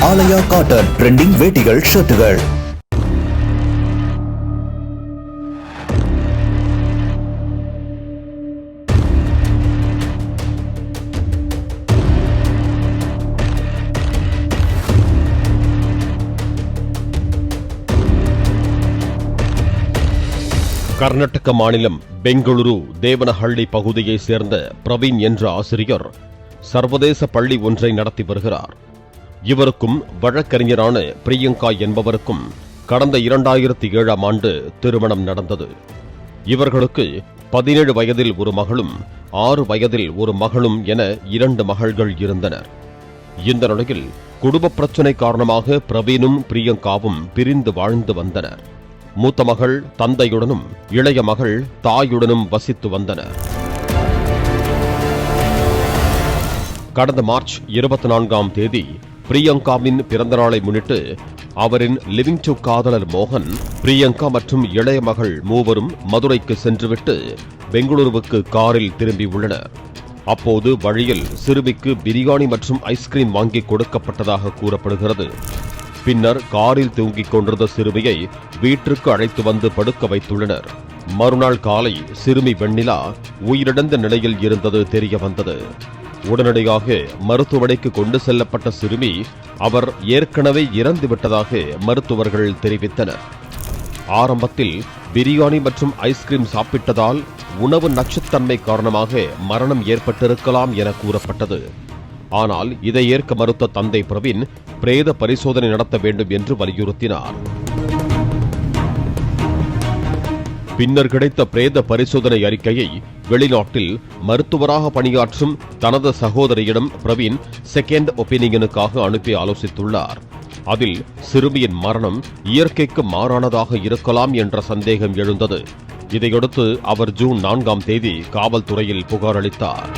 ஆலயா cotton trending வேட்டிகள் ஷர்ட்டுகள். Karnataka மாநிலம் பெங்களூரு தேவனஹள்ளி பகுதியை சேர்ந்த பிரவீன் என்ற ஆசிரியர் சர்வதேச பள்ளி ஒன்றை நடத்தி வருகிறார். இவருக்கும் வழக்கறிஞரான பிரியங்கா என்பவருக்கும் கடந்த 2007ஆம் ஆண்டு திருமணம் நடந்தது. இவர்களுக்கு 17 வயதில் ஒரு மகளும் 6 வயதில் ஒரு மகளும் என 2 மகள்கள் இருந்தனர். இந்த நிலையில் குடும்ப பிரச்சினை காரணமாக பிரவீனும் பிரியங்காவும் பிரிந்து வாழ்ந்து வந்தனர். மூத்த மகள் தந்தையுடனும் இளைய மகள் தாயுடனும் வசித்து வந்தனர். கடந்த மார்ச் 24ஆம் தேதி பிரியங்காவின் பிறந்தநாளை முன்னிட்டு அவரின் லிவிங் டு காதலர் மோகன், பிரியங்கா மற்றும் இளைய மகள் மூவரும் மதுரைக்கு சென்றுவிட்டு பெங்களூருவுக்கு காரில் திரும்பியுள்ளனர். அப்போது வழியில் சிறுமிக்கு பிரியாணி மற்றும் ஐஸ்கிரீம் வாங்கி கொடுக்கப்பட்டதாக கூறப்படுகிறது. பின்னர் காரில் தூங்கிக் கொண்டிருந்த சிறுமியை வீட்டிற்கு அழைத்து வந்து படுக்க வைத்துள்ளனர். மறுநாள் காலை சிறுமி வெண்ணிலா உயிரிழந்த நிலையில் இருந்தது தெரிய வந்தது. உடனடியாக மருத்துவமனைக்கு கொண்டு செல்லப்பட்ட சிறுமி அவர் ஏற்கனவே இறந்துவிட்டதாக மருத்துவர்கள் தெரிவித்தனர். ஆரம்பத்தில் பிரியாணி மற்றும் ஐஸ்கிரீம் சாப்பிட்டதால் உணவு நச்சுத்தன்மை காரணமாக மரணம் ஏற்பட்டிருக்கலாம் என கூறப்பட்டது. ஆனால் இதை ஏற்க மறுத்த தந்தை பிரவீன் பிரேத பரிசோதனை நடத்த வேண்டும் என்று வலியுறுத்தினார். பின்னர் கிடைத்த பிரேத பரிசோதனை அறிக்கையை வெளிநாட்டில் மருத்துவராக பணியாற்றும் தனது சகோதரியிடம் பிரவீன் செகண்ட் ஒப்பீனியனுக்காக அனுப்பி ஆலோசித்துள்ளார். அதில் சிறுமியின் மரணம் இயற்கைக்கு மாறானதாக இருக்கலாம் என்ற சந்தேகம் எழுந்தது. இதையடுத்து அவர் ஜூன் 4ஆம் தேதி காவல்துறையில் புகார் அளித்தார்.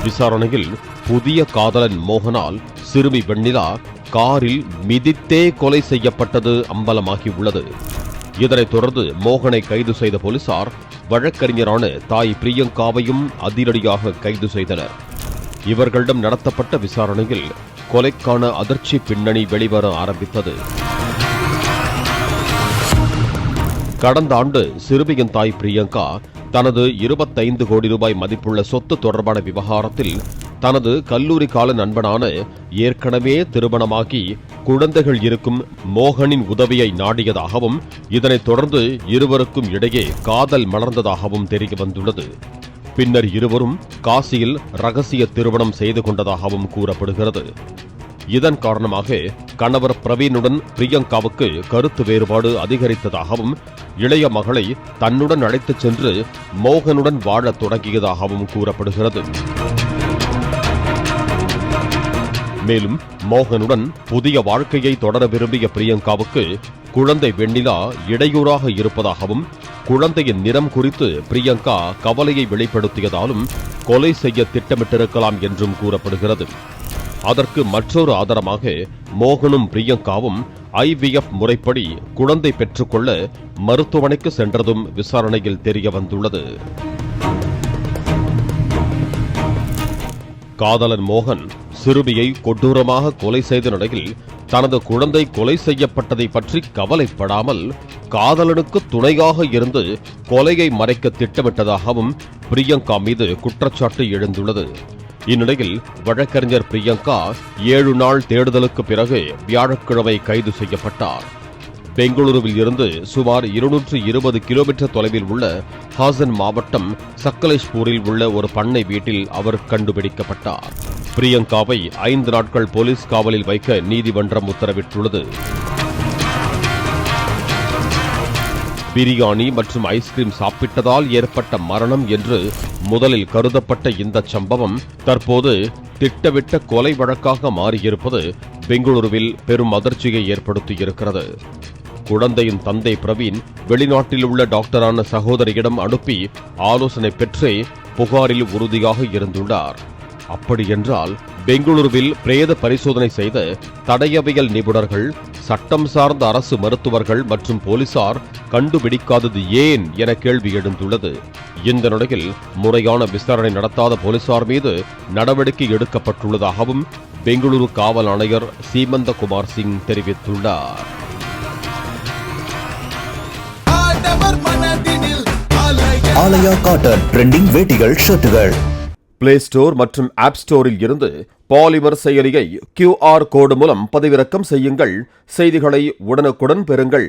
விசாரணையில் புதிய காதலன் மோகனால் சிறுமி வெண்ணிலா காரில் மிதித்தே கொலை செய்யப்பட்டது அம்பலமாகியுள்ளது. இதனைத் தொடர்ந்து மோகனை கைது செய்த போலீசார் வழக்கறிஞரான தாய் பிரியங்காவையும் அதிரடியாக கைது செய்தனர். இவர்களிடம் நடத்தப்பட்ட விசாரணையில் கொலைக்கான அதிர்ச்சி பின்னணி வெளிவர ஆரம்பித்தது. கடந்த ஆண்டு சிறுமியின் தாய் பிரியங்கா தனது 25 கோடி ரூபாய் மதிப்புள்ள சொத்து தொடர்பான விவகாரத்தில் தனது கல்லூரி கால நண்பனான ஏற்கனவே திருமணமாகி குழந்தைகள் இருக்கும் மோகனின் உதவியை நாடியதாகவும் இதனைத் தொடர்ந்து இருவருக்கும் இடையே காதல் மலர்ந்ததாகவும் தெரிய வந்துள்ளது. பின்னர் இருவரும் காசியில் ரகசிய திருமணம் செய்து கொண்டதாகவும் கூறப்படுகிறது. இதன் காரணமாக கணவர் பிரவீனுடன் பிரியங்காவுக்கு கருத்து வேறுபாடு அதிகரித்ததாகவும் இளைய மகளை தன்னுடன் அழைத்துச் சென்று மோகனுடன் வாழத் தொடங்கியதாகவும் கூறப்படுகிறது. மேலும் மோகனுடன் புதிய வாழ்க்கையை தொடர விரும்பிய பிரியங்காவுக்கு குழந்தை வெண்ணிலா இடையூறாக இருப்பதாகவும் குழந்தையின் நிறம் குறித்து பிரியங்கா கவலையை வெளிப்படுத்தியதாலும் கொலை செய்ய திட்டமிட்டிருக்கலாம் என்றும் கூறப்படுகிறது. அதற்கு மற்றொரு ஆதாரமாக மோகனும் பிரியங்காவும் IVF முறைப்படி குழந்தை பெற்றுக்கொள்ள மருத்துவமனைக்கு சென்றதும் விசாரணையில் தெரிய வந்துள்ளது. காதலன் மோகன் சிறுமியை கொடூரமாக கொலை செய்த நிலையில் தனது குழந்தை கொலை செய்யப்பட்டதை பற்றி கவலைப்படாமல் காதலனுக்கு துணையாக இருந்து கொலையை மறைக்க திட்டமிட்டதாகவும் பிரியங்கா மீது குற்றச்சாட்டு எழுந்துள்ளது. இந்நிலையில் வழக்கறிஞர் பிரியங்கா 7 நாள் தேடுதலுக்கு பிறகு வியாழக்கிழமை கைது செய்யப்பட்டார். பெங்களூருவில் இருந்து சுமார் 220 கிலோமீட்டர் தொலைவில் உள்ள ஹாசன் மாவட்டம் சக்கலேஷ்பூரில் உள்ள ஒரு பண்ணை வீட்டில் அவர் கண்டுபிடிக்கப்பட்டார். பிரியங்காவை 5 நாட்கள் போலீஸ் காவலில் வைக்க நீதிமன்றம் உத்தரவிட்டுள்ளது. பிரியாணி மற்றும் ஐஸ்கிரீம் சாப்பிட்டதால் ஏற்பட்ட மரணம் என்று முதலில் கருதப்பட்ட இந்த சம்பவம் தற்போது திட்டமிட்ட கொலை வழக்காக மாறியிருப்பது பெங்களூருவில் பெரும் அதிர்ச்சியை ஏற்படுத்தியிருக்கிறது. குழந்தையின் தந்தை பிரவீன் வெளிநாட்டில் உள்ள டாக்டரான சகோதரியிடம் அனுப்பி ஆலோசனை பெற்றே புகாரில் உறுதியாக இருந்துள்ளார். அப்படியென்றால் பெங்களூருவில் பிரேத பரிசோதனை செய்த தடயவியல் நிபுணர்கள், சட்டம் சார்ந்த அரசு மருத்துவர்கள் மற்றும் போலீசார் கண்டுபிடிக்காதது ஏன் என கேள்வி எழுந்துள்ளது. இந்த நிலையில் முறையான விசாரணை நடத்தாத போலீசார் மீது நடவடிக்கை எடுக்கப்பட்டுள்ளதாகவும் பெங்களூரு காவல் ஆணையர் சீமந்தகுமார் சிங் தெரிவித்துள்ளார். ஆலயா காட்டன் ட்ரெண்டிங் வேட்டிகள் ஷர்ட்டுகள். பிளே ஸ்டோர் மற்றும் ஆப் ஸ்டோரில் இருந்து பாலிமர் செயலியை QR கோடு மூலம் பதிவிறக்கம் செய்யுங்கள். செய்திகளை உடனுக்குடன் பெறுங்கள்.